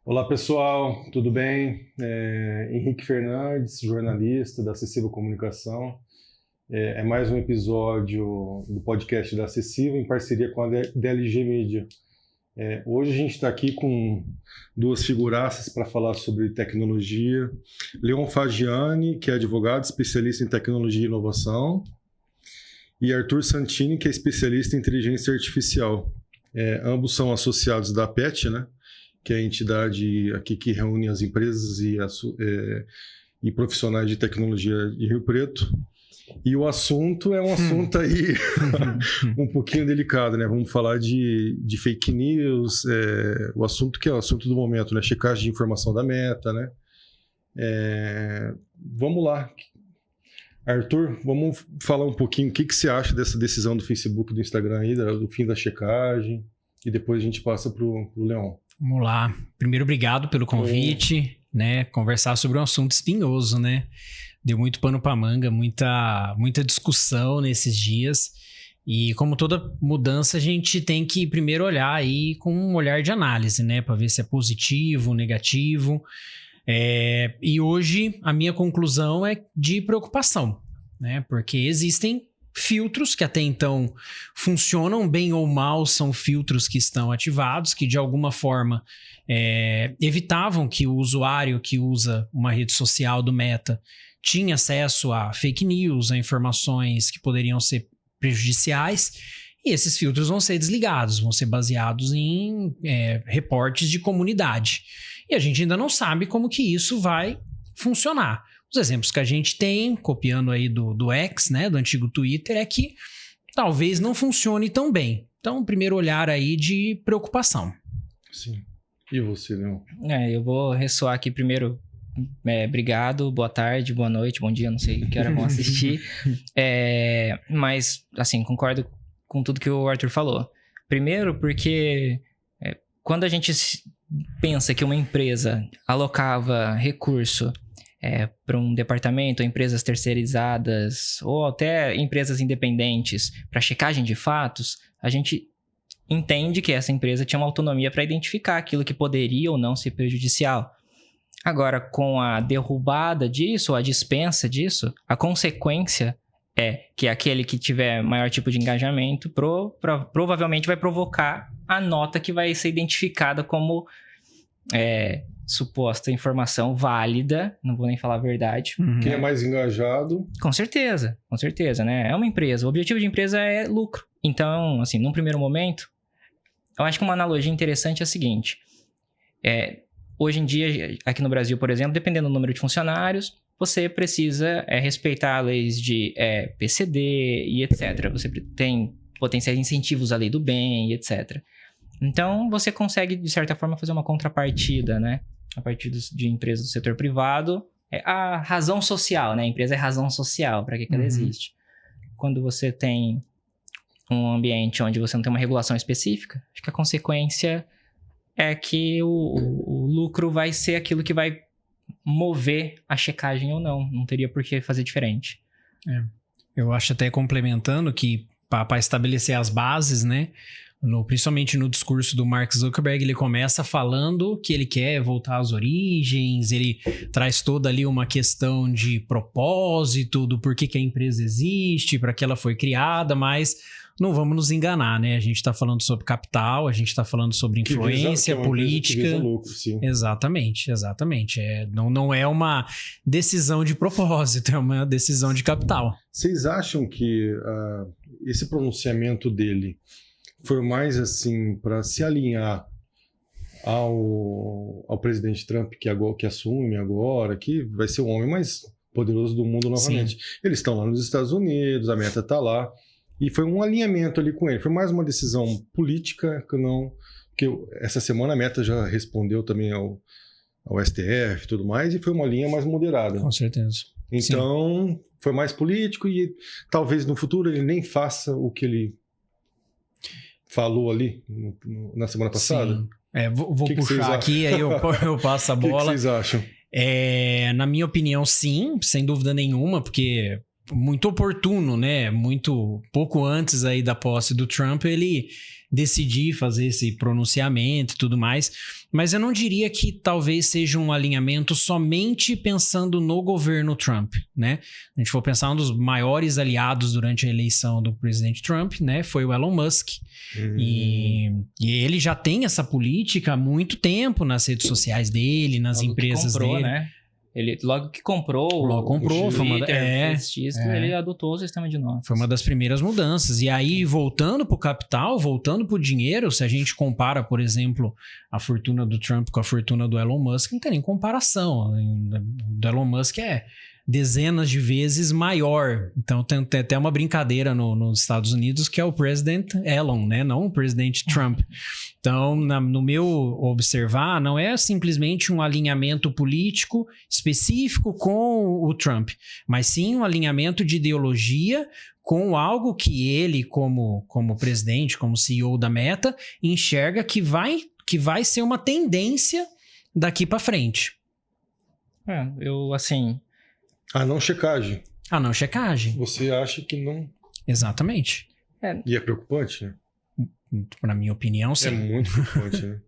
Olá pessoal, tudo bem? Henrique Fernandes, jornalista da Acessível Comunicação. É mais um episódio do podcast da Acessível em parceria com a DLG Media. Hoje a gente está aqui com duas figuraças para falar sobre tecnologia. Leon Fagiani, que é advogado, especialista em tecnologia e inovação, e Arthur Santini, que é especialista em inteligência artificial. Ambos são associados da PET, né? Que é a entidade aqui que reúne as empresas e profissionais de tecnologia de Rio Preto. E o assunto é um assunto aí um pouquinho delicado, né? Vamos falar de fake news, o assunto que é o assunto do momento, né? Checagem de informação da Meta, né? Vamos lá. Arthur, vamos falar um pouquinho o que você acha dessa decisão do Facebook e do Instagram aí, do fim da checagem, e depois a gente passa para o Leon. Vamos lá. Primeiro, obrigado pelo convite, né? Conversar sobre um assunto espinhoso, né? Deu muito pano para manga, muita discussão nesses dias. E como toda mudança, a gente tem que primeiro olhar aí com um olhar de análise, né? Para ver se é positivo, negativo. E hoje a minha conclusão é de preocupação, né? Porque existem filtros que até então funcionam bem ou mal, são filtros que estão ativados, que de alguma forma evitavam que o usuário que usa uma rede social do Meta tinha acesso a fake news, a informações que poderiam ser prejudiciais, e esses filtros vão ser desligados, vão ser baseados em reportes de comunidade. E a gente ainda não sabe como que isso vai funcionar. Os exemplos que a gente tem, copiando aí do X, né, do antigo Twitter, é que talvez não funcione tão bem. Então, primeiro olhar aí de preocupação. Sim. E você, Leon? Eu vou ressoar aqui primeiro. Obrigado, boa tarde, boa noite, bom dia, não sei que hora vão assistir. Mas, assim, concordo com tudo que o Arthur falou. Primeiro, porque quando a gente pensa que uma empresa alocava recurso para um departamento, ou empresas terceirizadas, ou até empresas independentes para checagem de fatos, a gente entende que essa empresa tinha uma autonomia para identificar aquilo que poderia ou não ser prejudicial. Agora, com a derrubada disso, ou a dispensa disso, a consequência é que aquele que tiver maior tipo de engajamento provavelmente vai provocar a nota que vai ser identificada como suposta informação válida, não vou nem falar a verdade. Quem é mais engajado? Com certeza, né? É uma empresa, o objetivo de empresa é lucro. Então, assim, num primeiro momento, eu acho que uma analogia interessante é a seguinte, hoje em dia, aqui no Brasil, por exemplo, dependendo do número de funcionários, você precisa respeitar leis de PCD e etc. Você tem potenciais incentivos à lei do bem e etc. Então, você consegue, de certa forma, fazer uma contrapartida, né? A partir de empresas do setor privado. A razão social, né? A empresa é razão social, para que ela existe. Quando você tem um ambiente onde você não tem uma regulação específica, acho que a consequência é que o lucro vai ser aquilo que vai mover a checagem ou não. Não teria por que fazer diferente. Eu acho, até complementando, que para estabelecer as bases, né? Principalmente no discurso do Mark Zuckerberg, ele começa falando que ele quer voltar às origens, ele traz toda ali uma questão de propósito, do porquê que a empresa existe, para que ela foi criada, mas não vamos nos enganar, né? A gente está falando sobre capital, a gente está falando sobre influência política. Que visa lucro, sim. Exatamente. Não é uma decisão de propósito, é uma decisão de capital. Vocês acham que esse pronunciamento dele foi mais assim para se alinhar ao presidente Trump que assume agora, que vai ser o homem mais poderoso do mundo novamente? Sim. Eles estão lá nos Estados Unidos, a Meta está lá, e foi um alinhamento ali com ele. Foi mais uma decisão política que essa semana a Meta já respondeu também ao STF e tudo mais, e foi uma linha mais moderada. Com certeza. Então, sim, foi mais político e talvez no futuro ele nem faça o que ele falou ali na semana passada. Sim. Vou puxar aqui, aí eu passo a bola. O que vocês acham? Na minha opinião, sim, sem dúvida nenhuma, porque muito oportuno, né? Muito pouco antes aí da posse do Trump, ele decidir fazer esse pronunciamento e tudo mais. Mas eu não diria que talvez seja um alinhamento somente pensando no governo Trump, né? A gente for pensar, um dos maiores aliados durante a eleição do presidente Trump, né? Foi o Elon Musk. E ele já tem essa política há muito tempo nas redes sociais dele, nas logo empresas que comprou, dele. Né? Ele logo que comprou, Foi uma ele adotou o sistema de notas. Foi uma das primeiras mudanças. E aí, voltando para o capital, voltando para o dinheiro, se a gente compara, por exemplo, a fortuna do Trump com a fortuna do Elon Musk, não tem nem comparação. O do Elon Musk é dezenas de vezes maior. Então, tem até uma brincadeira nos Estados Unidos que é o President Elon, né? Não o Presidente Trump. Então, no meu observar, não é simplesmente um alinhamento político específico com o Trump, mas sim um alinhamento de ideologia com algo que ele, como presidente, como CEO da Meta, enxerga que vai ser uma tendência daqui para frente. A não checagem. A não checagem. Você acha que não... Exatamente. E é preocupante, né? Para minha opinião, sim. É muito preocupante, né?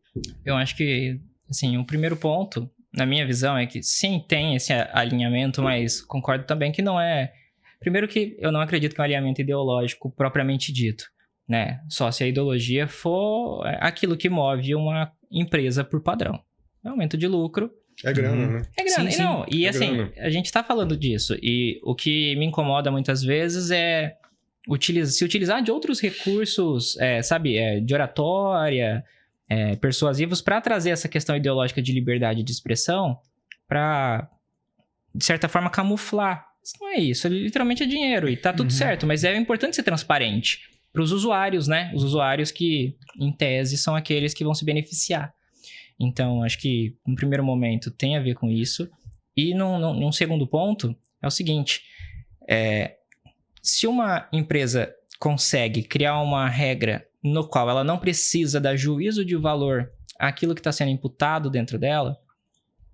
Eu acho que, assim, o primeiro ponto, na minha visão, é que sim, tem esse alinhamento, mas concordo também que não é... Primeiro que eu não acredito que é um alinhamento ideológico propriamente dito, né? Só se a ideologia for aquilo que move uma empresa por padrão. É aumento de lucro. É grana, né? É grana. Sim, não, e assim, grana. a gente tá falando disso. E o que me incomoda muitas vezes é se utilizar de outros recursos, de oratória, persuasivos, para trazer essa questão ideológica de liberdade de expressão para, de certa forma, camuflar. Isso não é isso, literalmente é dinheiro e tá tudo certo, mas é importante ser transparente para os usuários, né? Os usuários que, em tese, são aqueles que vão se beneficiar. Então, acho que, no primeiro momento, tem a ver com isso. E, num segundo ponto, é o seguinte. Se uma empresa consegue criar uma regra no qual ela não precisa dar juízo de valor àquilo que está sendo imputado dentro dela,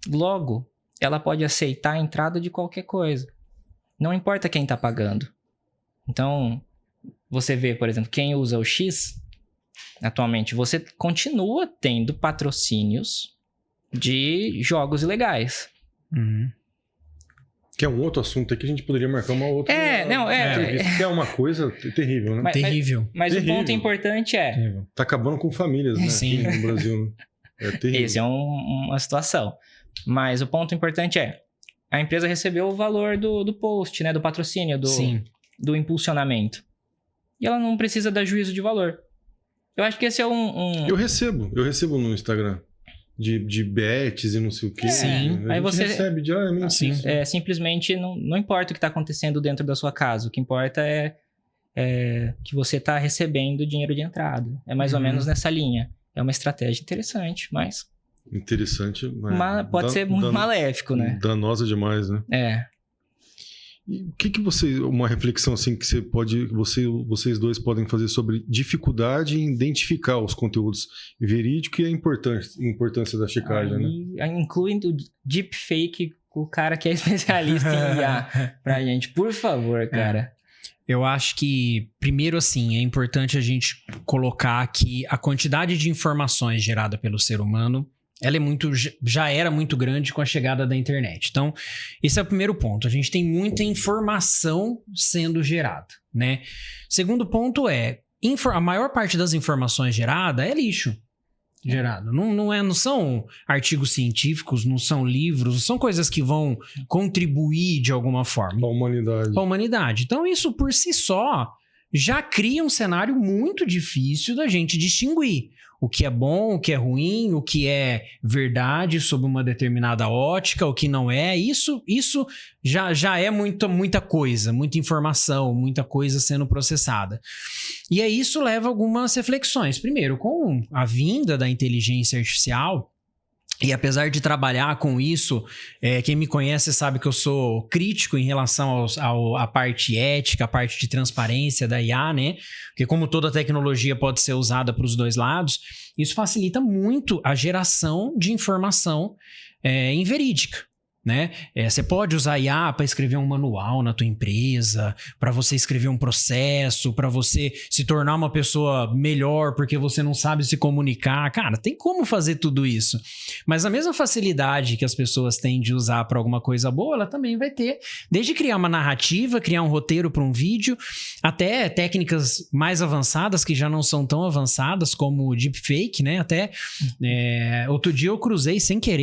logo, ela pode aceitar a entrada de qualquer coisa. Não importa quem está pagando. Então, você vê, por exemplo, quem usa o X... Atualmente, você continua tendo patrocínios de jogos ilegais. Que é um outro assunto aqui, a gente poderia marcar uma outra... Que é uma coisa terrível, né? Terrível. Mas o ponto importante é... Tá acabando com famílias, né? Sim. Aqui no Brasil. Né? É terrível. Esse é uma situação. Mas o ponto importante é... A empresa recebeu o valor do post, né? Do patrocínio, do impulsionamento. E ela não precisa dar juízo de valor. Eu acho que esse é Eu recebo no Instagram de bets e não sei o quê. Sim. Aí você recebe diariamente. Assim. Simplesmente não importa o que está acontecendo dentro da sua casa. O que importa é que você está recebendo dinheiro de entrada. É mais ou menos nessa linha. É uma estratégia interessante, mas... Interessante. Mas pode ser muito maléfico, né? Danosa demais, né? E o que você... Uma reflexão assim que vocês dois podem fazer sobre dificuldade em identificar os conteúdos verídicos e a importância da checagem, né? Incluindo deepfake, o cara que é especialista em IA pra gente. Por favor, cara. Eu acho que, primeiro assim, é importante a gente colocar que a quantidade de informações gerada pelo ser humano, ela já era muito grande com a chegada da internet. Então, esse é o primeiro ponto. A gente tem muita informação sendo gerada, né? Segundo ponto a maior parte das informações gerada é lixo gerado. Não são artigos científicos, não são livros, não são coisas que vão contribuir de alguma forma. Para a humanidade. Então, isso por si só já cria um cenário muito difícil da gente distinguir o que é bom, o que é ruim, o que é verdade sob uma determinada ótica, o que não é. Isso já é muita coisa, muita informação, muita coisa sendo processada. E aí isso leva a algumas reflexões. Primeiro, com a vinda da inteligência artificial, e apesar de trabalhar com isso, quem me conhece sabe que eu sou crítico em relação à parte ética, a parte de transparência da IA, né? Porque como toda tecnologia pode ser usada para os dois lados, isso facilita muito a geração de informação inverídica, né? Você pode usar IA para escrever um manual na tua empresa, para você escrever um processo, para você se tornar uma pessoa melhor porque você não sabe se comunicar. Cara, tem como fazer tudo isso. Mas a mesma facilidade que as pessoas têm de usar para alguma coisa boa, ela também vai ter. Desde criar uma narrativa, criar um roteiro para um vídeo, até técnicas mais avançadas que já não são tão avançadas, como o deepfake, né? Até outro dia eu cruzei sem querer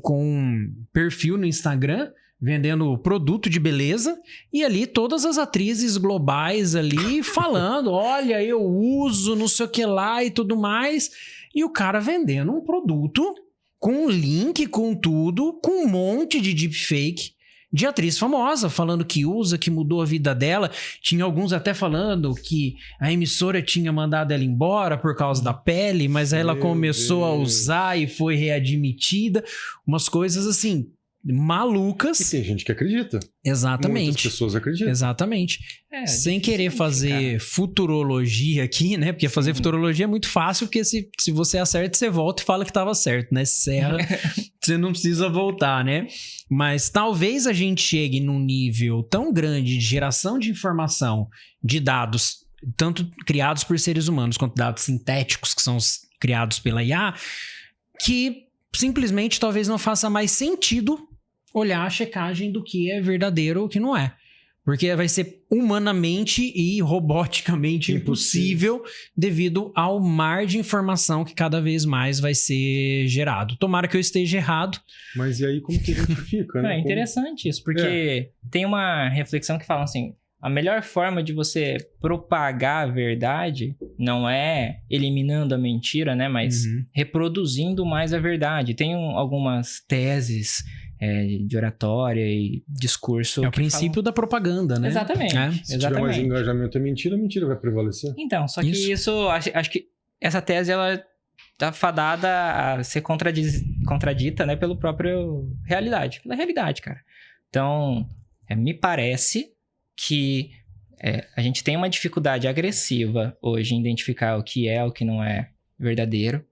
com um perfil no Instagram vendendo produto de beleza e ali todas as atrizes globais ali falando, olha, eu uso não sei o que lá e tudo mais, e o cara vendendo um produto com um link, com tudo, com um monte de deepfake de atriz famosa, falando que usa, que mudou a vida dela. Tinha alguns até falando que a emissora tinha mandado ela embora por causa da pele, mas aí ela começou a usar e foi readmitida. Umas coisas assim, malucas. E tem gente que acredita. Exatamente. Muitas pessoas acreditam. Exatamente. Sem querer fazer futurologia aqui, né? Porque fazer futurologia é muito fácil, porque se você acerta, você volta e fala que estava certo, né? Se erra, você não precisa voltar, né? Mas talvez a gente chegue num nível tão grande de geração de informação, de dados, tanto criados por seres humanos, quanto dados sintéticos, que são criados pela IA, que simplesmente talvez não faça mais sentido olhar a checagem do que é verdadeiro ou o que não é. Porque vai ser humanamente e roboticamente impossível devido ao mar de informação que cada vez mais vai ser gerado. Tomara que eu esteja errado. Mas e aí como que identifica, né? É interessante isso, porque tem uma reflexão que fala assim, a melhor forma de você propagar a verdade não é eliminando a mentira, né? Mas reproduzindo mais a verdade. Tem algumas teses de oratória e discurso. É o princípio da propaganda, né? Exatamente. Se tiver mais engajamento, a mentira vai prevalecer. Então, só que isso acho que essa tese, ela tá fadada a ser contradita, né? Pela própria realidade. Pela realidade, cara. Então, me parece que a gente tem uma dificuldade agressiva hoje em identificar o que é, o que não é verdadeiro.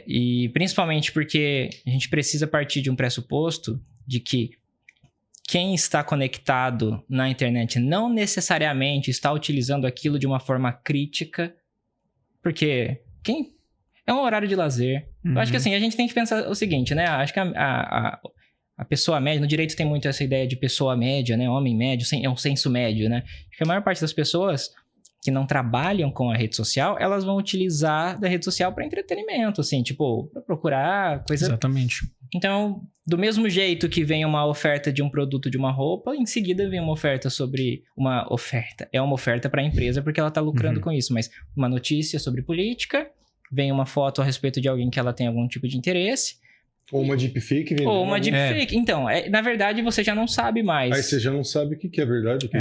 E principalmente porque a gente precisa partir de um pressuposto de que quem está conectado na internet não necessariamente está utilizando aquilo de uma forma crítica, porque é um horário de lazer. Eu acho que assim, a gente tem que pensar o seguinte, né? Acho que a pessoa média, no direito tem muito essa ideia de pessoa média, né? Homem médio, é um senso médio, né? Acho que a maior parte das pessoas que não trabalham com a rede social, elas vão utilizar da rede social para entretenimento, assim, tipo, para procurar coisa... Exatamente. Então, do mesmo jeito que vem uma oferta de um produto, de uma roupa, em seguida vem uma oferta sobre uma oferta. É uma oferta para a empresa porque ela está lucrando com isso, mas uma notícia sobre política, vem uma foto a respeito de alguém que ela tem algum tipo de interesse. Ou uma deepfake. Ou uma deepfake. Então, na verdade, você já não sabe mais. Aí você já não sabe o que é verdade, o que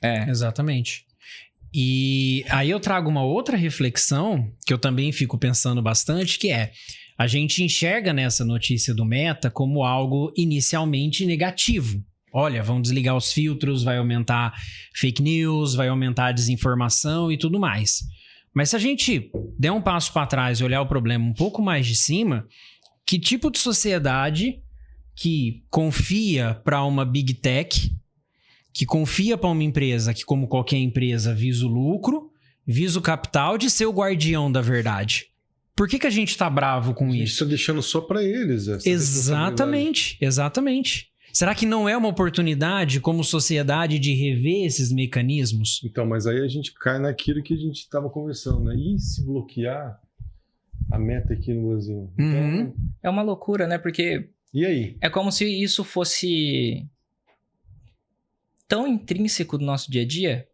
é. Exatamente. E aí eu trago uma outra reflexão que eu também fico pensando bastante, que é: a gente enxerga nessa notícia do Meta como algo inicialmente negativo. Olha, vão desligar os filtros, vai aumentar fake news, vai aumentar a desinformação e tudo mais. Mas se a gente der um passo para trás e olhar o problema um pouco mais de cima, que tipo de sociedade que confia para uma big tech, que confia para uma empresa que, como qualquer empresa, visa o lucro, visa o capital, de ser o guardião da verdade? Por que a gente tá bravo com isso? A gente está deixando só para eles. Exatamente. Será que não é uma oportunidade como sociedade de rever esses mecanismos? Então, mas aí a gente cai naquilo que a gente estava conversando, né? E se bloquear a Meta aqui no Brasil? Então, é uma loucura, né? Porque... E aí? É como se isso fosse tão intrínseco do nosso dia a dia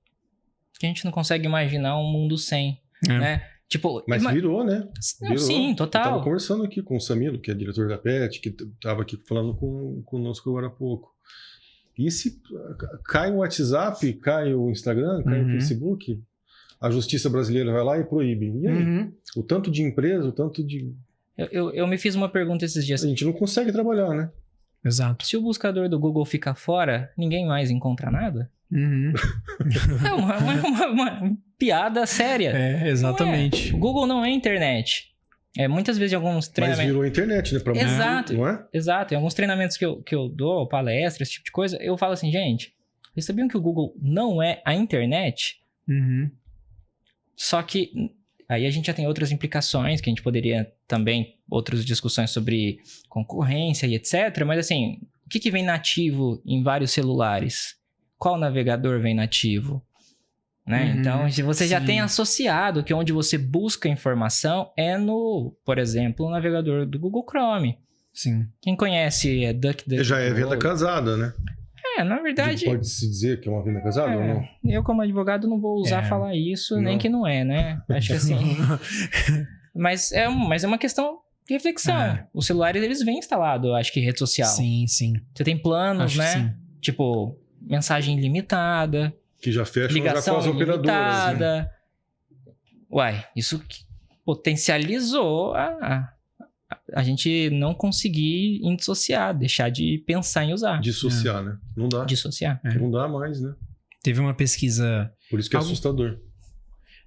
que a gente não consegue imaginar um mundo sem, né? Tipo, mas virou, né? Não, sim, total. Eu tava conversando aqui com o Samilo, que é diretor da PET, que tava aqui falando conosco agora há pouco. E se cai o WhatsApp, cai o Instagram, cai o Facebook, a justiça brasileira vai lá e proíbe. E aí? O tanto de empresa, o tanto de... Eu me fiz uma pergunta esses dias. A gente não consegue trabalhar, né? Exato. Se o buscador do Google ficar fora, ninguém mais encontra nada? É uma piada séria. Exatamente. O Google não é internet. Muitas vezes em alguns Mas treinamentos... virou internet, né? Pra Exato. Muito, não é? Exato. Em alguns treinamentos que eu dou, palestras, esse tipo de coisa, eu falo assim, gente, vocês sabiam que o Google não é a internet? Uhum. Só que aí a gente já tem outras implicações, que a gente poderia também, outras discussões sobre concorrência e etc. Mas assim, o que vem nativo em vários celulares? Qual navegador vem nativo? Né? Uhum, Então, se você já sim. tem associado que onde você busca informação é no, por exemplo, o navegador do Google Chrome. Sim. Quem conhece DuckDuckGo... Já é venda casada, né? Na verdade... Pode-se dizer que é uma venda casada ou não? Eu, como advogado, não vou ousar falar isso, nem que não é, né? Acho que assim... mas é uma questão de reflexão. Os celulares, eles vêm instalados, acho que rede social. Sim, sim. Você tem planos, Acho né? que sim. Tipo, mensagem ilimitada, Que já fecham já com ligação as operadoras. Né? ilimitada. Uai, isso potencializou a gente não conseguir indissociar, deixar de pensar em usar. Dissociar, né? Não dá. Dissociar. Não dá mais, né? Teve uma pesquisa... Por isso que é assustador.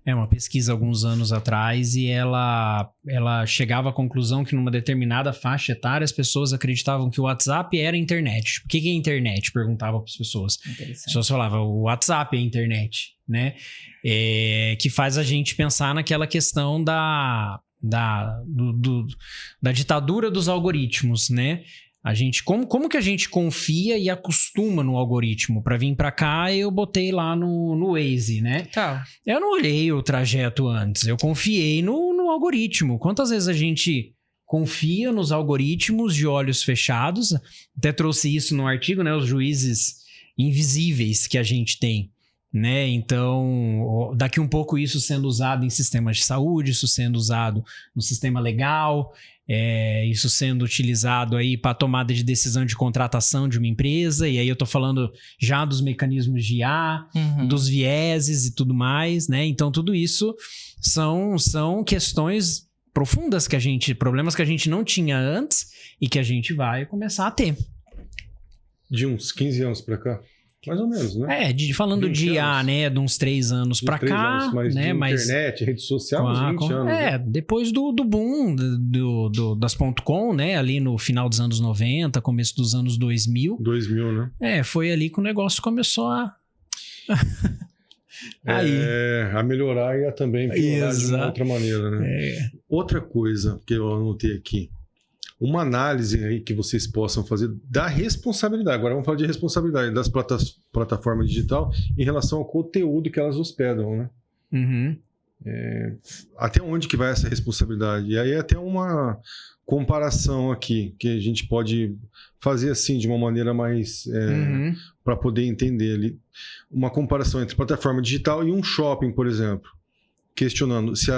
Uma pesquisa alguns anos atrás e ela chegava à conclusão que numa determinada faixa etária as pessoas acreditavam que o WhatsApp era a internet. O que é internet? Perguntava para as pessoas. As pessoas falavam, o WhatsApp é a internet, né? Que faz a gente pensar naquela questão da ditadura dos algoritmos, né? A gente, como que a gente confia e acostuma no algoritmo? Para vir para cá, eu botei lá no Waze, né? Tá. Eu não olhei o trajeto antes, eu confiei no algoritmo. Quantas vezes a gente confia nos algoritmos de olhos fechados? Até trouxe isso no artigo, né? Os juízes invisíveis que a gente tem, né? Então, daqui um pouco isso sendo usado em sistemas de saúde, isso sendo usado no sistema legal... isso sendo utilizado aí para tomada de decisão de contratação de uma empresa, e aí eu tô falando já dos mecanismos de IA, dos vieses e tudo mais, né? Então tudo isso são questões profundas problemas que a gente não tinha antes e que a gente vai começar a ter. De uns 15 anos para cá. Mais ou menos, né? Falando de IA, né, de uns 3 anos pra cá, anos, mas né, de internet, rede social, uns 20 anos. Né? Depois do boom das .com, né, ali no final dos anos 90, começo dos anos 2000. 2000, né? Foi ali que o negócio começou a... a melhorar e a também piorar de uma outra maneira, né? Outra coisa que eu anotei aqui. Uma análise aí que vocês possam fazer da responsabilidade. Agora vamos falar de responsabilidade das plataformas digital em relação ao conteúdo que elas hospedam, né? Uhum. Até onde que vai essa responsabilidade? E aí até uma comparação aqui que a gente pode fazer assim de uma maneira mais para poder entender ali. Uma comparação entre plataforma digital e um shopping, por exemplo. Questionando se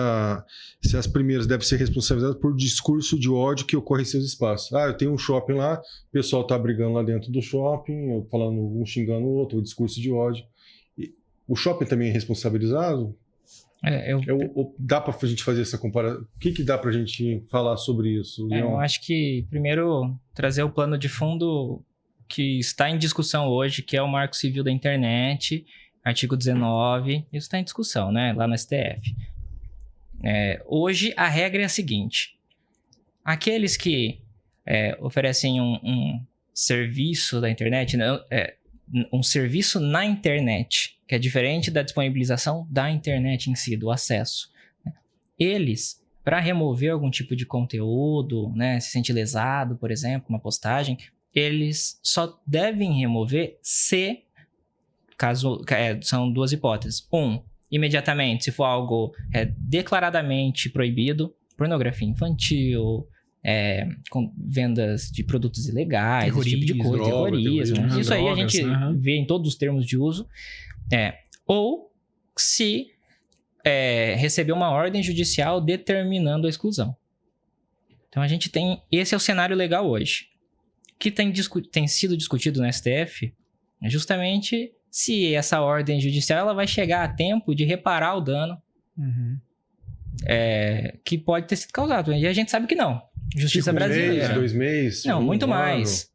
as primeiras devem ser responsabilizadas por discurso de ódio que ocorre em seus espaços. Eu tenho um shopping lá, o pessoal está brigando lá dentro do shopping, eu falando um xingando o outro, o discurso de ódio. O shopping também é responsabilizado? Dá para a gente fazer essa comparação? O que dá para a gente falar sobre isso? Eu acho que, primeiro, trazer o plano de fundo que está em discussão hoje, que é o Marco Civil da Internet, artigo 19, isso está em discussão, né? Lá no STF. Hoje, a regra é a seguinte. Aqueles que oferecem um serviço da internet, um serviço na internet, que é diferente da disponibilização da internet em si, do acesso. Eles, para remover algum tipo de conteúdo, né, se sente lesado, por exemplo, uma postagem, eles só devem remover se... são duas hipóteses. Imediatamente, se for algo declaradamente proibido, pornografia infantil, com vendas de produtos ilegais, esse tipo de coisa, terrorismo. Isso aí a gente vê em todos os termos de uso. Ou se receber uma ordem judicial determinando a exclusão. Então a gente tem... Esse é o cenário legal hoje. O que tem sido discutido no STF é justamente... se essa ordem judicial ela vai chegar a tempo de reparar o dano que pode ter sido causado. E a gente sabe que não. Justiça brasileira. 2 meses? Não, muito mais.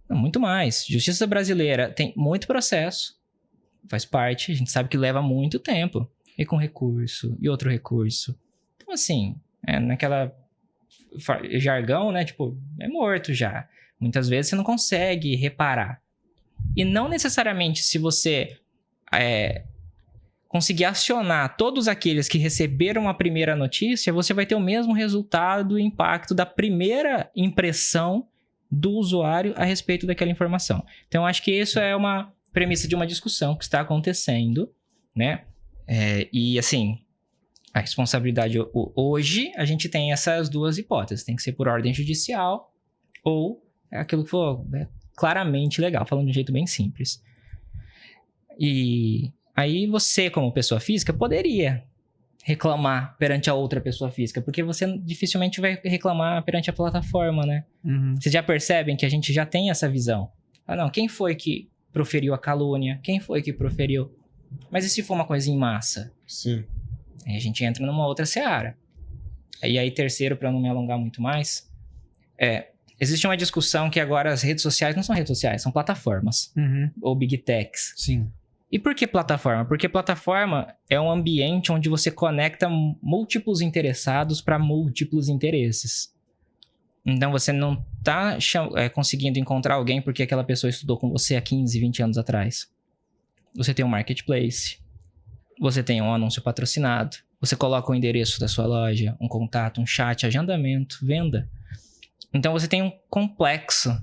Não, muito mais. Justiça brasileira tem muito processo, faz parte, a gente sabe que leva muito tempo. E com recurso, e outro recurso. Então, assim, naquela jargão, né? Tipo, é morto já. Muitas vezes você não consegue reparar. E não necessariamente se você conseguir acionar todos aqueles que receberam a primeira notícia, você vai ter o mesmo resultado e impacto da primeira impressão do usuário a respeito daquela informação. Então, acho que isso é uma premissa de uma discussão que está acontecendo, né? E, assim, a responsabilidade... Hoje, a gente tem essas duas hipóteses. Tem que ser por ordem judicial ou aquilo que for claramente legal, falando de um jeito bem simples. E aí, você, como pessoa física, poderia reclamar perante a outra pessoa física, porque você dificilmente vai reclamar perante a plataforma, né? Uhum. Vocês já percebem que a gente já tem essa visão. Não, quem foi que proferiu a calúnia? Quem foi que proferiu? Mas e se for uma coisa em massa? Sim. Aí a gente entra numa outra seara. E aí, terceiro, para não me alongar muito mais, existe uma discussão que agora as redes sociais não são redes sociais, são plataformas. Uhum. Ou big techs. Sim. E por que plataforma? Porque plataforma é um ambiente onde você conecta múltiplos interessados para múltiplos interesses. Então, você não está conseguindo encontrar alguém porque aquela pessoa estudou com você há 15, 20 anos atrás. Você tem um marketplace. Você tem um anúncio patrocinado. Você coloca o endereço da sua loja, um contato, um chat, agendamento, venda. Então, você tem um complexo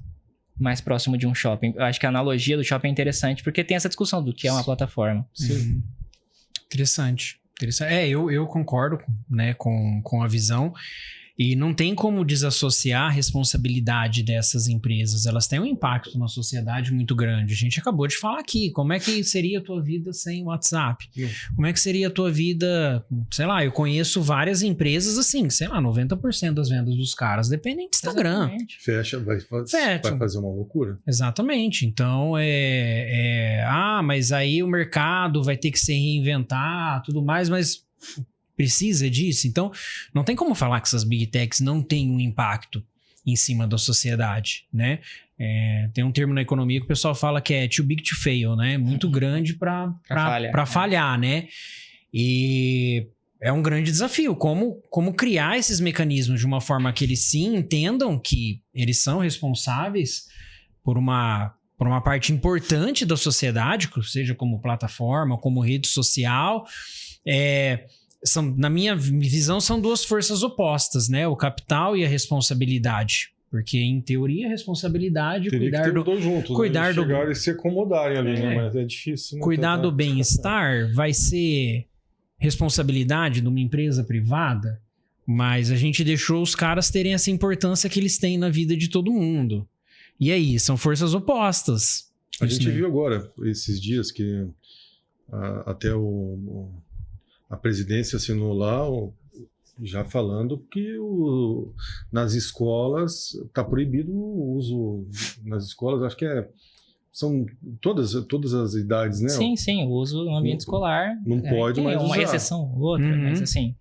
mais próximo de um shopping. Eu acho que a analogia do shopping é interessante, porque tem essa discussão do que é uma plataforma. Sim. Interessante. Eu concordo, né, com a visão. E não tem como desassociar a responsabilidade dessas empresas. Elas têm um impacto na sociedade muito grande. A gente acabou de falar aqui. Como é que seria a tua vida sem WhatsApp? Como é que seria a tua vida... Sei lá, eu conheço várias empresas assim, sei lá, 90% das vendas dos caras dependem de Instagram. Exatamente. Fecha, vai fazer uma loucura. Exatamente. Então, mas aí o mercado vai ter que se reinventar, tudo mais, mas... Precisa disso? Então, não tem como falar que essas big techs não têm um impacto em cima da sociedade, né? Tem um termo na economia que o pessoal fala que é too big to fail, né? Muito grande para falhar, né? E é um grande desafio. Como criar esses mecanismos de uma forma que eles sim entendam que eles são responsáveis por uma parte importante da sociedade, seja como plataforma, como rede social, na minha visão, são duas forças opostas, né? O capital e a responsabilidade. Porque, em teoria, a responsabilidade... Teria que ter os dois juntos, cuidar né? Chegar e se acomodarem ali, né? Mas é difícil, né? Cuidar do bem-estar vai ser responsabilidade de uma empresa privada, mas a gente deixou os caras terem essa importância que eles têm na vida de todo mundo. E aí, são forças opostas. A gente viu agora, esses dias, que até a presidência assinou lá, já falando que nas escolas está proibido o uso. Nas escolas, acho que são todas as idades, né? Sim, o uso no ambiente escolar. Não pode mais usar. Uma exceção ou outra, mas assim,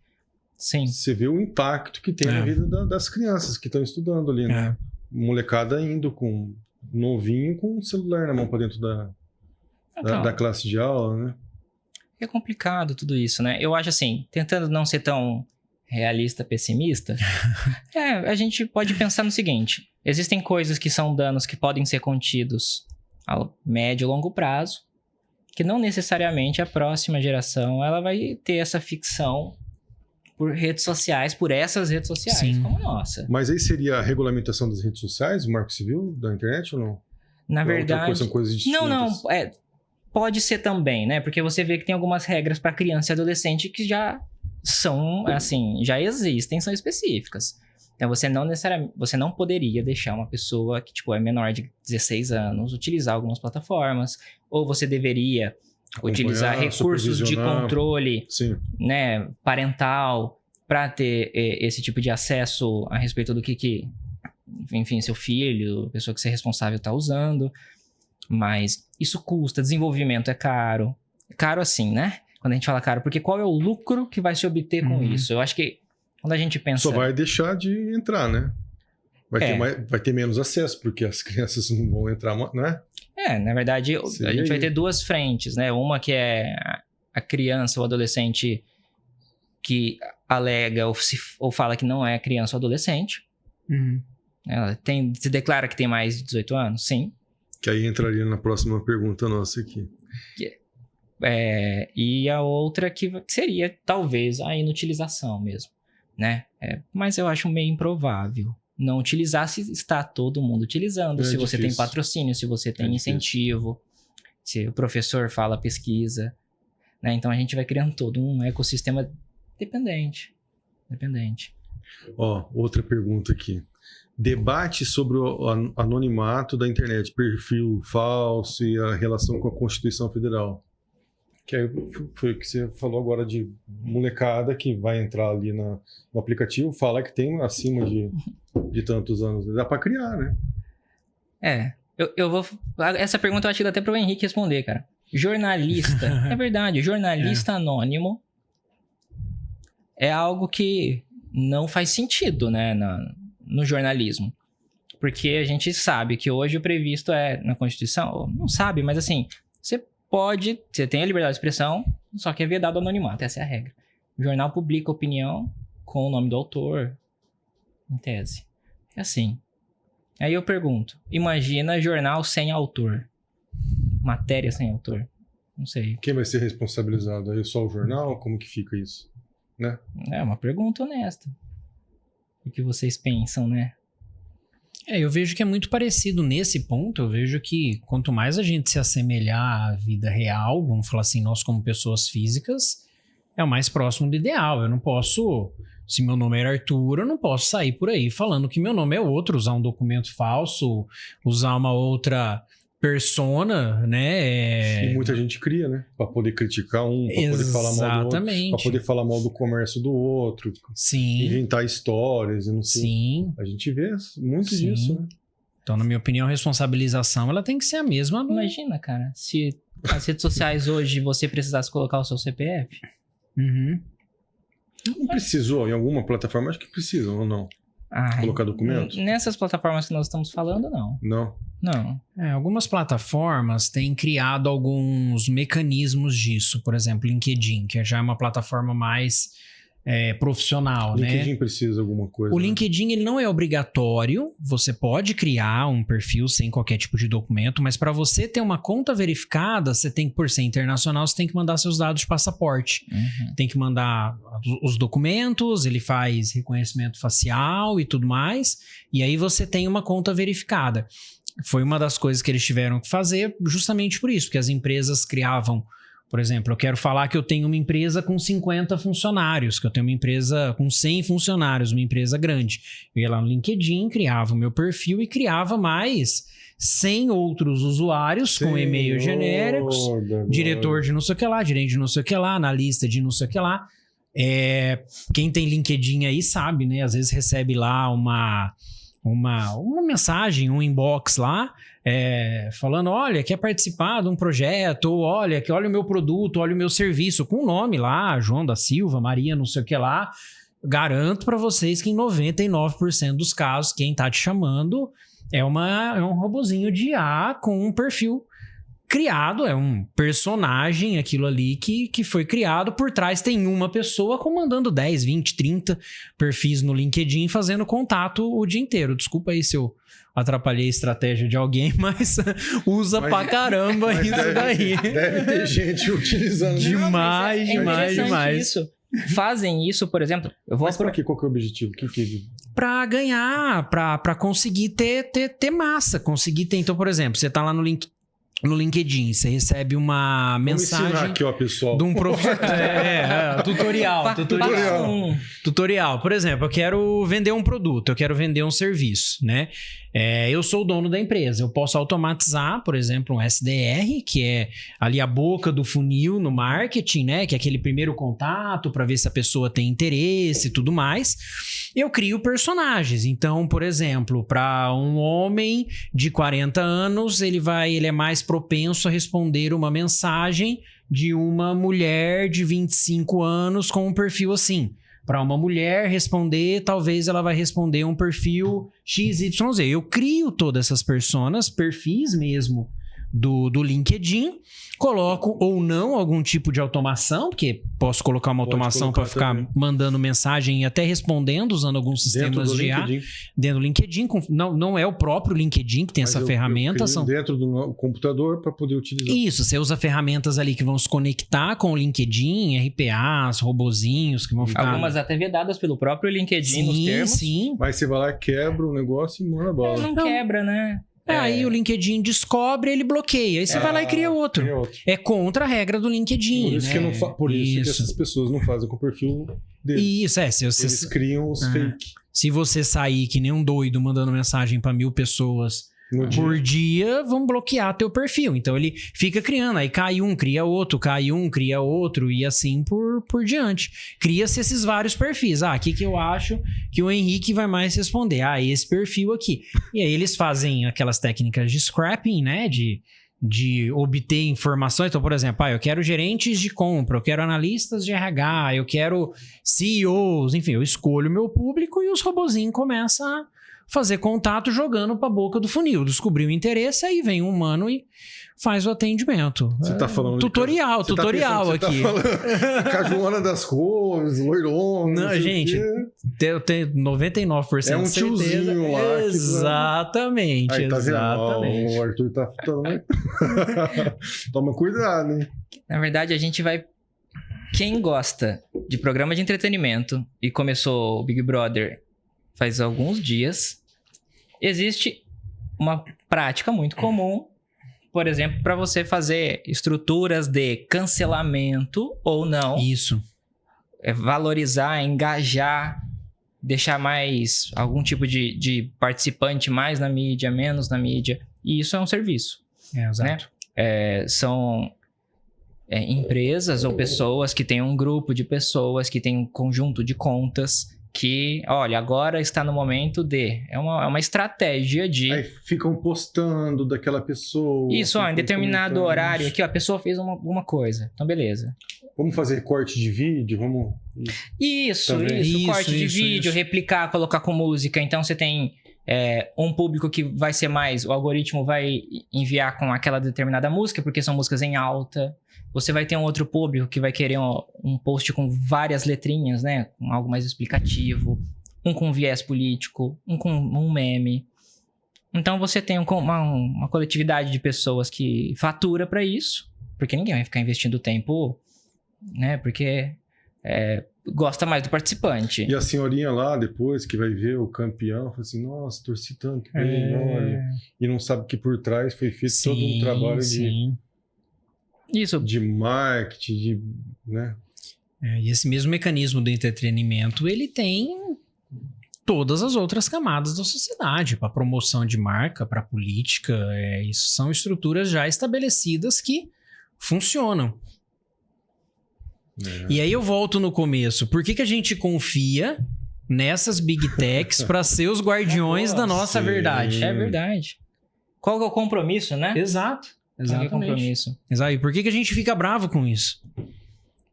sim. Você vê o impacto que tem na vida das crianças que estão estudando ali, né? Molecada indo com novinho com um celular na mão para dentro da classe de aula, né? É complicado tudo isso, né? Eu acho assim, tentando não ser tão realista, pessimista, a gente pode pensar no seguinte: existem coisas que são danos que podem ser contidos a médio e longo prazo, que não necessariamente a próxima geração ela vai ter essa ficção por redes sociais, por essas redes sociais, como a nossa. Mas aí seria a regulamentação das redes sociais, o marco civil da internet ou não? Na verdade... São coisas distintas? Não, pode ser também, né? Porque você vê que tem algumas regras para criança e adolescente que já são, assim, já existem, são específicas. Então, você não poderia deixar uma pessoa que, tipo, é menor de 16 anos utilizar algumas plataformas, ou você deveria utilizar recursos de controle, né, parental para ter esse tipo de acesso a respeito do que enfim, seu filho, a pessoa que você é responsável está usando. Mas isso custa, desenvolvimento é caro. Caro assim, né? Quando a gente fala caro, porque qual é o lucro que vai se obter com isso? Eu acho que quando a gente pensa... Só vai deixar de entrar, né? Vai ter menos acesso, porque as crianças não vão entrar, né? Na verdade, a gente vai ter duas frentes, né? Uma que é a criança ou adolescente que alega ou fala que não é criança ou adolescente. Ela se declara que tem mais de 18 anos? Sim. Que aí entraria na próxima pergunta nossa aqui. E a outra que seria, talvez, a inutilização mesmo, né? Mas eu acho meio improvável não utilizar se está todo mundo utilizando, se você tem patrocínio, se você tem incentivo, se o professor fala pesquisa, né? Então a gente vai criando todo um ecossistema dependente. Outra pergunta aqui. Debate sobre o anonimato da internet, perfil falso e a relação com a Constituição Federal. Que aí foi o que você falou agora de molecada que vai entrar ali no aplicativo, fala que tem acima de tantos anos. Dá para criar, né? Eu vou... Essa pergunta eu acho que dá até pro Henrique responder, cara. Jornalista, é verdade, jornalista anônimo é algo que não faz sentido, né, no jornalismo. Porque a gente sabe que hoje o previsto na Constituição, não sabe, mas assim, você tem a liberdade de expressão, só que é vedado o anonimato, essa é a regra. O jornal publica opinião com o nome do autor, em tese. É assim. Aí eu pergunto, imagina jornal sem autor, matéria sem autor, não sei. Quem vai ser responsabilizado? Aí só o jornal? Como que fica isso? Né? É uma pergunta honesta. O que vocês pensam, né? Eu vejo que é muito parecido nesse ponto. Eu vejo que quanto mais a gente se assemelhar à vida real, vamos falar assim, nós como pessoas físicas, é o mais próximo do ideal. Eu não posso, se meu nome era Arthur, eu não posso sair por aí falando que meu nome é outro, usar um documento falso, usar uma outra persona, né? E muita gente cria, né? Pra poder criticar um, pra poder falar mal do outro, pra poder falar mal do comércio do outro. Sim. Inventar histórias e não sei. Sim. A gente vê muito disso, né? Então, na minha opinião, a responsabilização ela tem que ser a mesma. Imagina, cara, se as redes sociais hoje você precisasse colocar o seu CPF. Não precisou, em alguma plataforma, acho que precisa ou não. Colocar documentos? Nessas plataformas que nós estamos falando, não. Não. Algumas plataformas têm criado alguns mecanismos disso. Por exemplo, LinkedIn, que já é uma plataforma mais profissional, né? LinkedIn precisa de alguma coisa. O LinkedIn ele não é obrigatório. Você pode criar um perfil sem qualquer tipo de documento, mas para você ter uma conta verificada, você tem que, por ser internacional, você tem que mandar seus dados de passaporte. Tem que mandar os documentos, ele faz reconhecimento facial e tudo mais, e aí você tem uma conta verificada. Foi uma das coisas que eles tiveram que fazer justamente por isso, porque as empresas criavam. Por exemplo, eu quero falar que eu tenho uma empresa com 50 funcionários, que eu tenho uma empresa com 100 funcionários, uma empresa grande. Eu ia lá no LinkedIn, criava o meu perfil e criava mais 100 outros usuários com e-mails genéricos, diretor de não sei o que lá, gerente de não sei o que lá, analista de não sei o que lá. Quem tem LinkedIn aí sabe, né? Às vezes recebe lá uma mensagem, um inbox lá, falando, olha, quer participar de um projeto, ou olha o meu produto, olha o meu serviço, com o nome lá, João da Silva, Maria, não sei o que lá. Garanto para vocês que em 99% dos casos, quem tá te chamando é um robozinho de IA com um perfil criado, é um personagem aquilo ali que foi criado. Por trás tem uma pessoa comandando 10, 20, 30 perfis no LinkedIn fazendo contato o dia inteiro. Desculpa aí se eu atrapalhei a estratégia de alguém, mas pra caramba isso daí. Deve ter gente utilizando. Demais. Isso. Fazem isso, por exemplo... Mas pra quê? Qual que é o objetivo? Pra ganhar, pra conseguir ter massa, conseguir ter... Então, por exemplo, você tá lá no LinkedIn, você recebe uma mensagem... Vamos ensinar aqui, ó, pessoal. De um professor... Tutorial. Por exemplo, eu quero vender um produto, eu quero vender um serviço, né? Eu sou o dono da empresa, eu posso automatizar, por exemplo, um SDR, que é ali a boca do funil no marketing, né? Que é aquele primeiro contato para ver se a pessoa tem interesse e tudo mais. Eu crio personagens. Então, por exemplo, para um homem de 40 anos, ele é mais propenso a responder uma mensagem de uma mulher de 25 anos com um perfil assim. Para uma mulher responder, talvez ela vai responder um perfil XYZ. Eu crio todas essas personas, perfis mesmo, do LinkedIn, coloco ou não algum tipo de automação, porque posso colocar uma automação para ficar mandando mensagem e até respondendo usando alguns sistemas de IA dentro do LinkedIn. Não é o próprio LinkedIn que tem essa ferramenta. São dentro do computador para poder utilizar. Isso, você usa ferramentas ali que vão se conectar com o LinkedIn, RPAs, robozinhos que vão ficar... Algumas até vedadas pelo próprio LinkedIn nos termos. Sim. Mas você vai lá, quebra o negócio e manda a bola. Não quebra, né? Aí o LinkedIn descobre, ele bloqueia. Aí você vai lá e cria outro. É contra a regra do LinkedIn. Por isso, por isso que essas pessoas não fazem com o perfil deles. Isso, Eles criam os fake. Se você sair que nem um doido mandando mensagem para 1.000 pessoas por dia, vão bloquear teu perfil. Então ele fica criando. Aí cai um, cria outro, cai um, cria outro, e assim por diante. Cria-se esses vários perfis. Aqui que eu acho que o Henrique vai mais responder. Esse perfil aqui. E aí eles fazem aquelas técnicas de scrapping, né? De obter informações. Então, por exemplo, eu quero gerentes de compra, eu quero analistas de RH, eu quero CEOs, enfim, eu escolho o meu público e os robozinhos começam a fazer contato jogando para a boca do funil. Descobrir o interesse, aí vem um humano e faz o atendimento. Você tá falando tutorial aqui. Você tá falando Cajuana das cores, loirona. Não, gente, eu tenho 99% de certeza. É um tiozinho lá. Exatamente, aí, tá exatamente. Vendo? O Arthur tá... Toma cuidado, hein? Na verdade, a gente vai... Quem gosta de programa de entretenimento e começou o Big Brother faz alguns dias, existe uma prática muito comum, por exemplo, para você fazer estruturas de cancelamento ou não. Isso. Valorizar, engajar, deixar mais algum tipo de participante mais na mídia, menos na mídia. E isso é um serviço. Exato. Né? São empresas ou pessoas que têm um grupo de pessoas, que têm um conjunto de contas, que, olha, agora está no momento de... É uma estratégia de... Aí ficam postando daquela pessoa. Isso, em determinado horário aqui, a pessoa fez alguma coisa. Então, beleza. Vamos fazer corte de vídeo? Vamos... Isso, corte de vídeo, replicar, colocar com música. Então, você tem um público que vai ser mais... O algoritmo vai enviar com aquela determinada música, porque são músicas em alta. Você vai ter um outro público que vai querer um post com várias letrinhas, né? Com algo mais explicativo. Um com viés político, um com um meme. Então você tem uma coletividade de pessoas que fatura para isso. Porque ninguém vai ficar investindo tempo, né? Porque gosta mais do participante. E a senhorinha lá, depois, que vai ver o campeão, fala assim, nossa, torci tanto bem, olha. E não sabe que por trás foi feito todo um trabalho de marketing, né? E esse mesmo mecanismo do entretenimento, ele tem todas as outras camadas da sociedade, para promoção de marca, para política, isso são estruturas já estabelecidas que funcionam. E aí eu volto no começo. Por que a gente confia nessas big techs para ser os guardiões da nossa verdade? É verdade. Qual que é o compromisso, né? Exato. Exatamente. Compromisso. Exato. E por que a gente fica bravo com isso?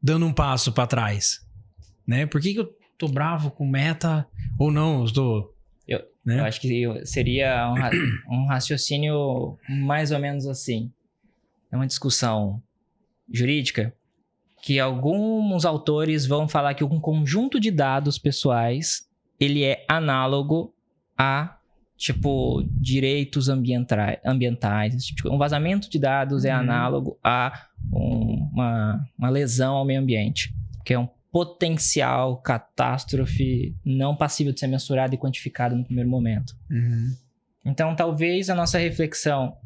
Dando um passo para trás, né? Por que eu tô bravo com Meta ou não? Eu acho que seria um raciocínio mais ou menos assim. É uma discussão jurídica que alguns autores vão falar que um conjunto de dados pessoais ele é análogo a tipo direitos ambientais, tipo, um vazamento de dados é análogo a uma lesão ao meio ambiente, que é um potencial catástrofe não passível de ser mensurado e quantificado no primeiro momento. Então, talvez a nossa reflexão,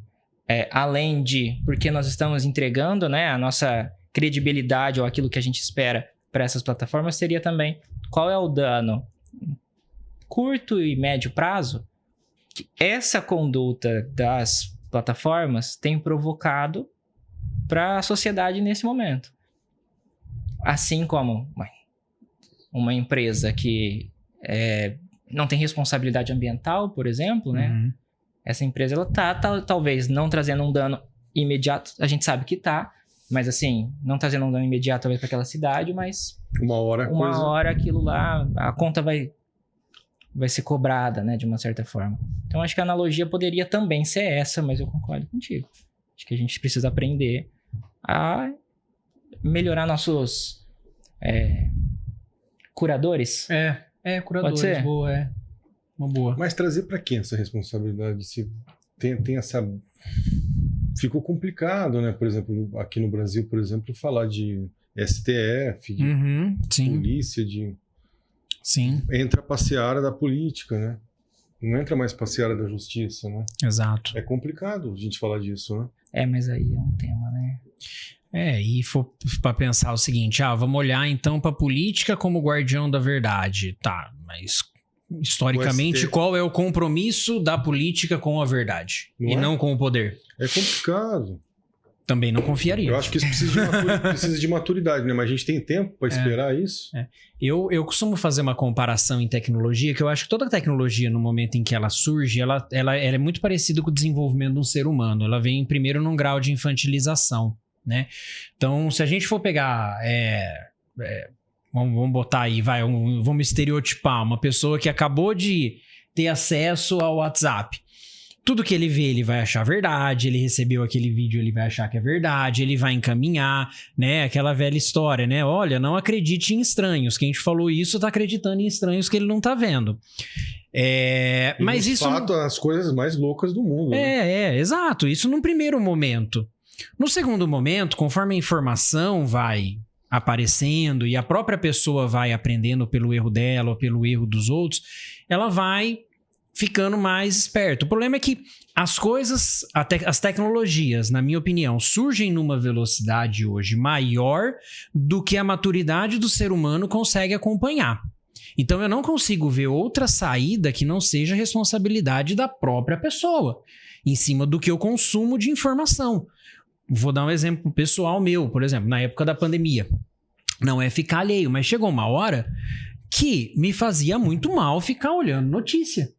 além de porque nós estamos entregando, né, a nossa credibilidade ou aquilo que a gente espera para essas plataformas, seria também qual é o dano curto e médio prazo que essa conduta das plataformas tem provocado para a sociedade nesse momento. Assim como uma empresa que não tem responsabilidade ambiental, por exemplo, né? Essa empresa ela tá talvez não trazendo um dano imediato, a gente sabe que tá, mas assim, não trazendo um dano imediato talvez para aquela cidade, mas uma hora aquilo lá, a conta vai ser cobrada, né, de uma certa forma. Então, acho que a analogia poderia também ser essa, mas eu concordo contigo. Acho que a gente precisa aprender a melhorar nossos curadores. Curadores. Pode ser? Boa, uma boa. Mas trazer para quem essa responsabilidade? Se tem essa... Ficou complicado, né? Por exemplo, aqui no Brasil, por exemplo, falar de STF, de Sim. polícia, de... Sim. Entra pra seara da política, né? Não entra mais pra seara da justiça, né? Exato. É complicado a gente falar disso, né? Mas aí é um tema, né? E for para pensar o seguinte, vamos olhar então para a política como guardião da verdade. Tá, mas historicamente qual é o compromisso da política com a verdade? Não com o poder? É complicado. Também não confiaria. Eu acho que isso precisa de maturidade, né? Mas a gente tem tempo para esperar isso. Eu costumo fazer uma comparação em tecnologia, que eu acho que toda tecnologia, no momento em que ela surge, ela é muito parecida com o desenvolvimento de um ser humano. Ela vem primeiro num grau de infantilização, né? Então, se a gente for pegar... vamos botar aí, vamos estereotipar uma pessoa que acabou de ter acesso ao WhatsApp. Tudo que ele vê, ele vai achar verdade, ele recebeu aquele vídeo, ele vai achar que é verdade, ele vai encaminhar, né? Aquela velha história, né? Olha, não acredite em estranhos. Quem te falou isso tá acreditando em estranhos que ele não tá vendo. Mas isso... De fato, as coisas mais loucas do mundo. Né? Exato. Isso num primeiro momento. No segundo momento, conforme a informação vai aparecendo e a própria pessoa vai aprendendo pelo erro dela ou pelo erro dos outros, ela vai ficando mais esperta. O problema é que as coisas, as tecnologias, na minha opinião, surgem numa velocidade hoje maior do que a maturidade do ser humano consegue acompanhar. Então eu não consigo ver outra saída que não seja responsabilidade da própria pessoa, em cima do que eu consumo de informação. Vou dar um exemplo pessoal meu, por exemplo, na época da pandemia. Não é ficar alheio, mas chegou uma hora que me fazia muito mal ficar olhando notícia.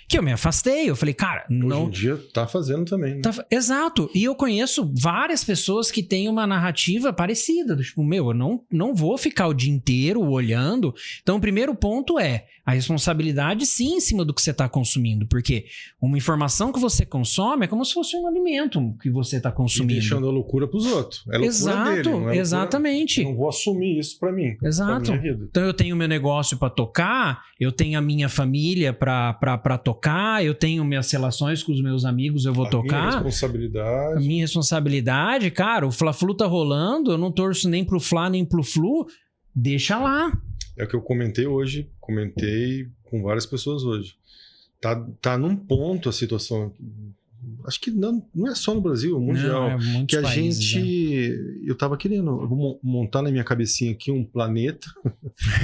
Que eu me afastei, eu falei, cara, não... Hoje em dia tá fazendo também, né? Exato, e eu conheço várias pessoas que têm uma narrativa parecida, tipo, eu não vou ficar o dia inteiro olhando. Então o primeiro ponto é a responsabilidade sim em cima do que você está consumindo, porque uma informação que você consome é como se fosse um alimento que você está consumindo. E deixando a loucura pros outros. É loucura dele, não é exatamente. Eu não vou assumir isso para mim. Exato. Pra minha vida. Então eu tenho meu negócio para tocar, eu tenho a minha família para tocar, eu tenho minhas relações com os meus amigos, eu vou tocar. A minha responsabilidade, cara, o Fla-Flu tá rolando, eu não torço nem pro Fla nem pro Flu, deixa lá. É o que eu comentei com várias pessoas hoje. Tá num ponto a situação, acho que não é só no Brasil, mundial, que a países, gente... Eu tava querendo montar na minha cabecinha aqui um planeta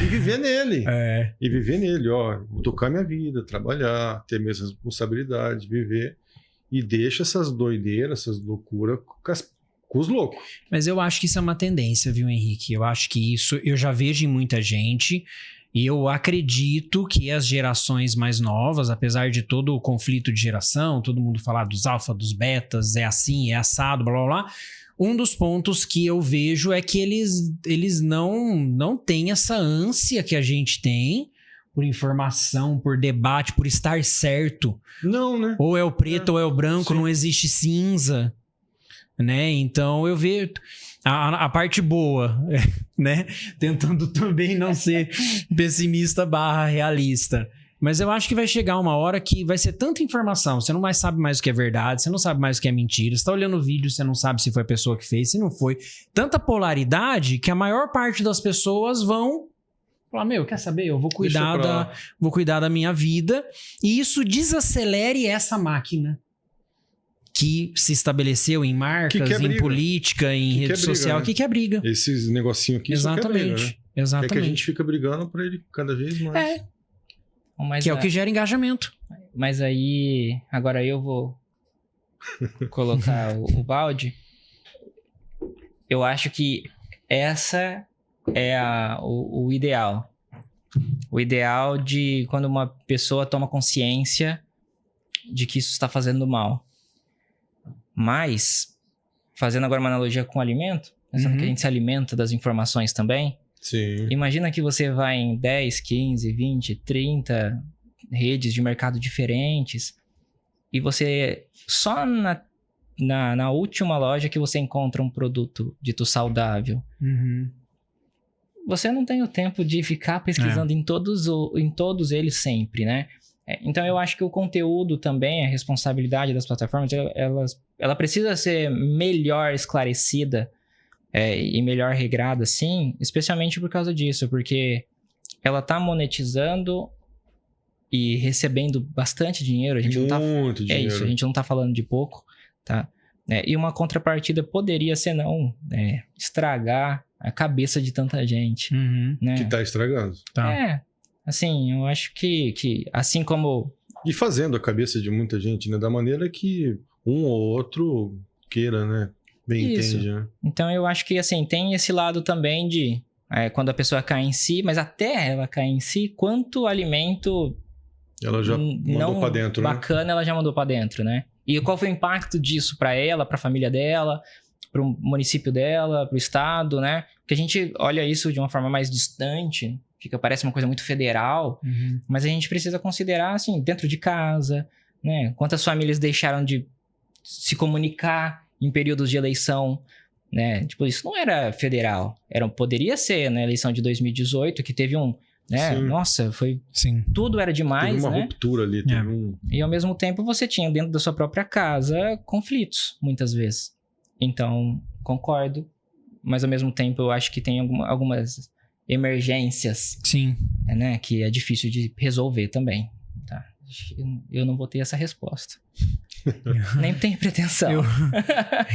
e viver nele. E viver nele, tocar minha vida, trabalhar, ter minhas responsabilidades, viver, e deixa essas doideiras, essas loucuras com os loucos. Mas eu acho que isso é uma tendência, viu, Henrique? Eu acho que isso eu já vejo em muita gente. E eu acredito que as gerações mais novas, apesar de todo o conflito de geração, todo mundo falar dos alfa, dos betas, é assim, é assado, blá, blá, blá. Um dos pontos que eu vejo é que eles não têm essa ânsia que a gente tem por informação, por debate, por estar certo. Não, né? Ou é o preto ou é o branco, sim. Não existe cinza, né? Então eu vejo... A parte boa, né? Tentando também não ser pessimista / realista. Mas eu acho que vai chegar uma hora que vai ser tanta informação, você não mais sabe mais o que é verdade, você não sabe mais o que é mentira, você tá olhando o vídeo, você não sabe se foi a pessoa que fez, se não foi. Tanta polaridade que a maior parte das pessoas vão falar, quer saber? Eu vou cuidar da minha vida. E isso desacelere essa máquina que se estabeleceu em marcas, em política, em rede social, que quer briga. Esses negocinhos aqui exatamente, só quer briga, né? Exatamente. Quer que a gente fica brigando para ele cada vez mais. Que é o que gera engajamento. Mas aí, agora eu vou colocar o balde. Eu acho que essa é o ideal. O ideal de quando uma pessoa toma consciência de que isso está fazendo mal. Mas, fazendo agora uma analogia com o alimento, pensando que a gente se alimenta das informações também. Sim. Imagina que você vai em 10, 15, 20, 30 redes de mercado diferentes e você, só na última loja que você encontra um produto dito saudável. Você não tem o tempo de ficar pesquisando em todos eles sempre, né? Então, eu acho que o conteúdo também, a responsabilidade das plataformas, ela precisa ser melhor esclarecida e melhor regrada, sim, especialmente por causa disso, porque ela tá monetizando e recebendo bastante dinheiro. A gente Muito dinheiro. É isso, a gente não tá falando de pouco, tá? E uma contrapartida poderia ser estragar a cabeça de tanta gente, né? Que tá estragando. Assim, eu acho que assim como... E fazendo a cabeça de muita gente, né? Da maneira que um ou outro queira, né? Bem Isso. entende, né? Então, eu acho que, assim, tem esse lado também de... quando a pessoa cai em si, mas até ela cair em si, quanto alimento... Ela já mandou pra dentro, bacana, né? ela já mandou pra dentro, né? E qual foi o impacto disso pra ela, pra família dela, pro município dela, pro estado, né? Porque a gente olha isso de uma forma mais distante, parece uma coisa muito federal, mas a gente precisa considerar, assim, dentro de casa, né? Quantas famílias deixaram de se comunicar em períodos de eleição, né? Tipo, isso não era federal. Poderia ser na eleição de 2018, que teve né? Nossa, foi... Sim. Tudo era demais, teve uma né? ruptura ali. E ao mesmo tempo você tinha dentro da sua própria casa conflitos, muitas vezes. Então, concordo. Mas ao mesmo tempo eu acho que tem algumas emergências. Sim. Né? Que é difícil de resolver também. Tá? Eu não vou ter essa resposta. Nem tenho pretensão.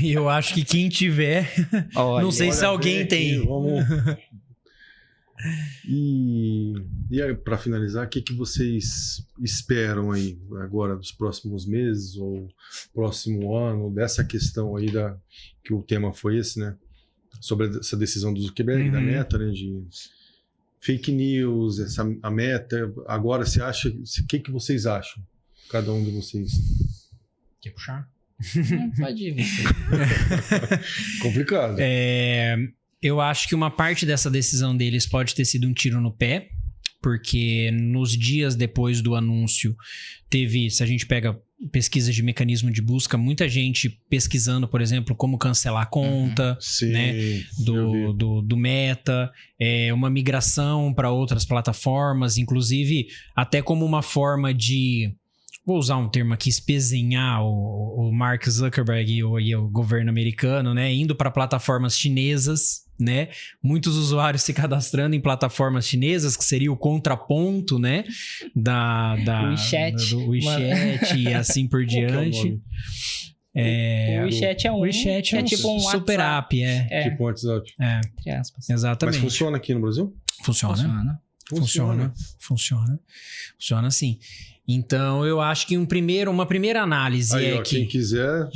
Eu acho que quem tiver... não sei se alguém tem. Vamos... E aí, para finalizar, o que vocês esperam aí agora dos próximos meses ou próximo ano dessa questão aí que o tema foi esse, né? Sobre essa decisão do Zuckerberg, da Meta, né? De fake news, a Meta. Agora, o que vocês acham? Cada um de vocês. Quer puxar? Pode ir. Complicado. Eu acho que uma parte dessa decisão deles pode ter sido um tiro no pé, porque nos dias depois do anúncio teve, se a gente pega pesquisas de mecanismo de busca, muita gente pesquisando, por exemplo, como cancelar a conta, né, do Meta, uma migração para outras plataformas, inclusive até como uma forma de... Vou usar um termo aqui, espezinhar o Mark Zuckerberg e o governo americano, né? Indo para plataformas chinesas, né? Muitos usuários se cadastrando em plataformas chinesas, que seria o contraponto, né? WeChat. Do WeChat e assim por diante. O WeChat é WeChat é tipo um super WhatsApp. app, Tipo um WhatsApp. Entre aspas. Exatamente. Mas funciona aqui no Brasil? Funciona sim. Então, eu acho que uma primeira análise aí, quem quiser...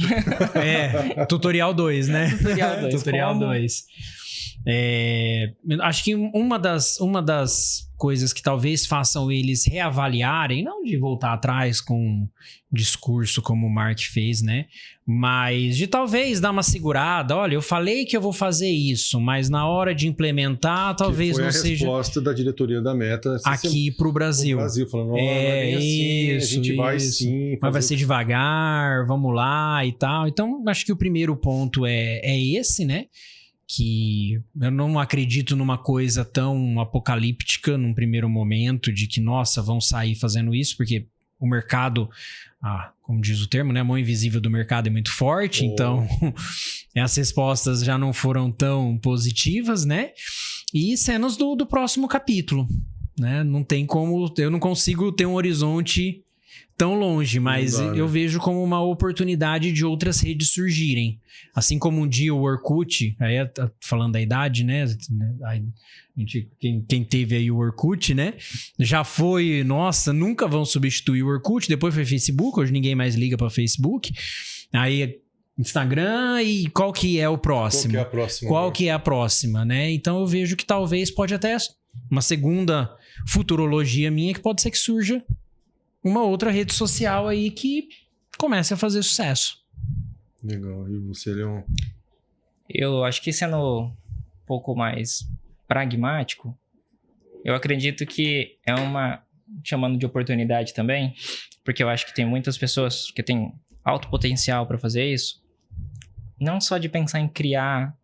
tutorial 2, né? Tutorial 2. Acho que uma das coisas que talvez façam eles reavaliarem, não de voltar atrás com um discurso como o Mark fez, né? Mas de talvez dar uma segurada. Olha, eu falei que eu vou fazer isso, mas na hora de implementar, talvez não seja... Foi a resposta da diretoria da Meta aqui pro Brasil. Falando, não é bem assim, a gente vai sim. Mas vai ser devagar, vamos lá e tal. Então, acho que o primeiro ponto é esse, né? Que eu não acredito numa coisa tão apocalíptica num primeiro momento, de que, nossa, vão sair fazendo isso, porque o mercado, como diz o termo, né? A mão invisível do mercado é muito forte, então as respostas já não foram tão positivas, né? E cenas do próximo capítulo, né? Não tem como, eu não consigo ter um horizonte tão longe, mas eu vejo como uma oportunidade de outras redes surgirem. Assim como um dia o Orkut, aí falando da idade, né? Quem teve aí o Orkut, né? Já foi, nossa, nunca vão substituir o Orkut, depois foi Facebook, hoje ninguém mais liga para Facebook. Aí Instagram, e qual que é o próximo? Qual que é a próxima, né? Então eu vejo que talvez pode até uma segunda futurologia minha, que pode ser que surja uma outra rede social aí que comece a fazer sucesso. Legal. E você, Leon? Eu acho que, sendo um pouco mais pragmático, eu acredito que é chamando de oportunidade também, porque eu acho que tem muitas pessoas que têm alto potencial para fazer isso, não só de pensar em criar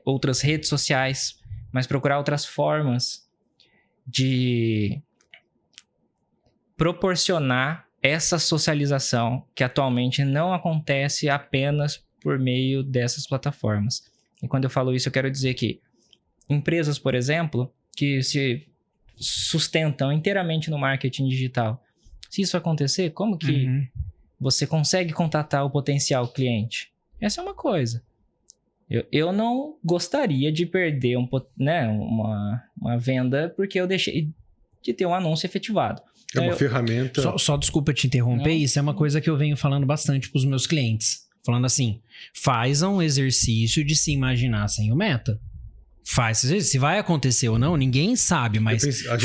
outras redes sociais, mas procurar outras formas de proporcionar essa socialização que atualmente não acontece apenas por meio dessas plataformas. E quando eu falo isso, eu quero dizer que empresas, por exemplo, que se sustentam inteiramente no marketing digital, se isso acontecer, como que você consegue contatar o potencial cliente? Essa é uma coisa. Eu não gostaria de perder uma venda porque eu deixei de ter um anúncio efetivado. É uma ferramenta... Só desculpa te interromper, isso é uma coisa que eu venho falando bastante para os meus clientes. Falando assim, faz um exercício de se imaginar sem o Meta. Faz, se vai acontecer ou não, ninguém sabe, mas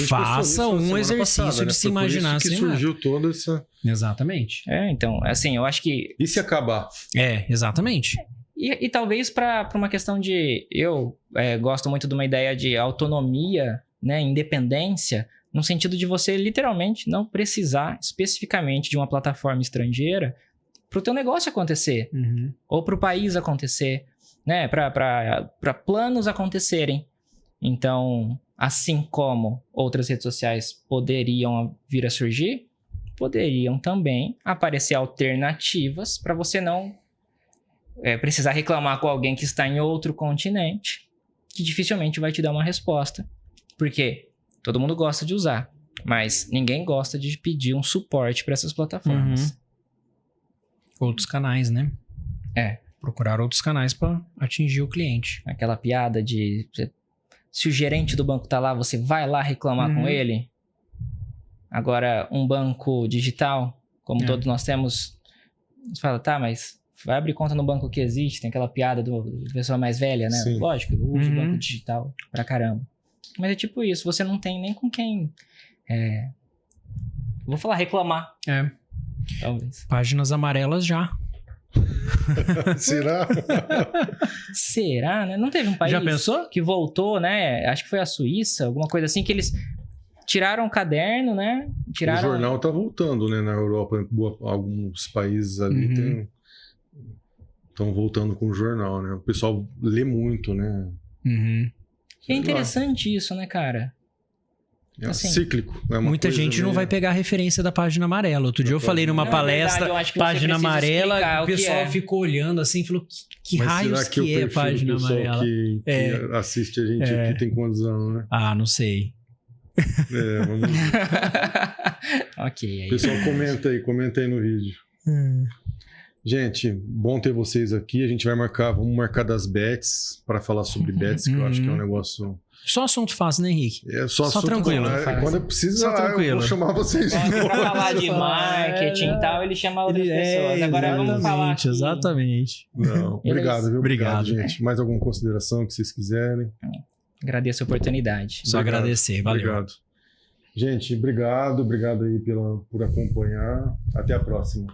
faça um exercício passada, de se imaginar sem o Meta. Surgiu toda essa... Exatamente. Então, assim, eu acho que... E se acabar? Exatamente. E talvez para uma questão de... Eu gosto muito de uma ideia de autonomia, né, independência, no sentido de você literalmente não precisar especificamente de uma plataforma estrangeira para o teu negócio acontecer, ou para o país acontecer, né, para planos acontecerem. Então, assim como outras redes sociais poderiam vir a surgir, poderiam também aparecer alternativas para você não precisar reclamar com alguém que está em outro continente, que dificilmente vai te dar uma resposta. Porque todo mundo gosta de usar, mas ninguém gosta de pedir um suporte para essas plataformas. Outros canais, né? Procurar outros canais para atingir o cliente. Aquela piada de... Se o gerente do banco tá lá, você vai lá reclamar com ele? Agora, um banco digital, como todos nós temos, você fala, tá, mas vai abrir conta no banco que existe, tem aquela piada do pessoa mais velha, né? Sim. Lógico, eu uso banco digital pra caramba. Mas é tipo isso, você não tem nem com quem... Vou falar reclamar. Talvez. Páginas amarelas já. Será? Será, né? Não teve um país Já pensou? que voltou, né? Acho que foi a Suíça, alguma coisa assim, que eles tiraram o caderno, né? O jornal tá voltando, né? Na Europa, alguns países ali estão voltando com o jornal, né? O pessoal lê muito, né? Uhum. E é interessante isso, né, cara? É assim, cíclico. É uma muita coisa gente não vai pegar a referência da página amarela. Outro dia eu falei numa palestra, verdade, eu acho que página amarela, o pessoal é. ficou olhando assim e falou, que Mas raios será que é página amarela? Que assiste a gente aqui tem quantos anos, né? Ah, não sei. Vamos ver. Ok. Aí. Pessoal, comenta aí no vídeo. Gente, bom ter vocês aqui. A gente vamos marcar das bets para falar sobre bets, que eu acho que é um negócio... Só assunto fácil, né, Henrique? Só assunto tranquilo. Quando precisa, Só tranquilo. Eu vou chamar vocês. Pra falar de marketing e tal, ele chama outras pessoas. Agora vamos falar aqui. Exatamente. Não, obrigado, viu? Obrigado, gente. Mais alguma consideração que vocês quiserem? Agradeço a oportunidade. Só agradecer, valeu. Obrigado. Gente, obrigado aí por acompanhar. Até a próxima.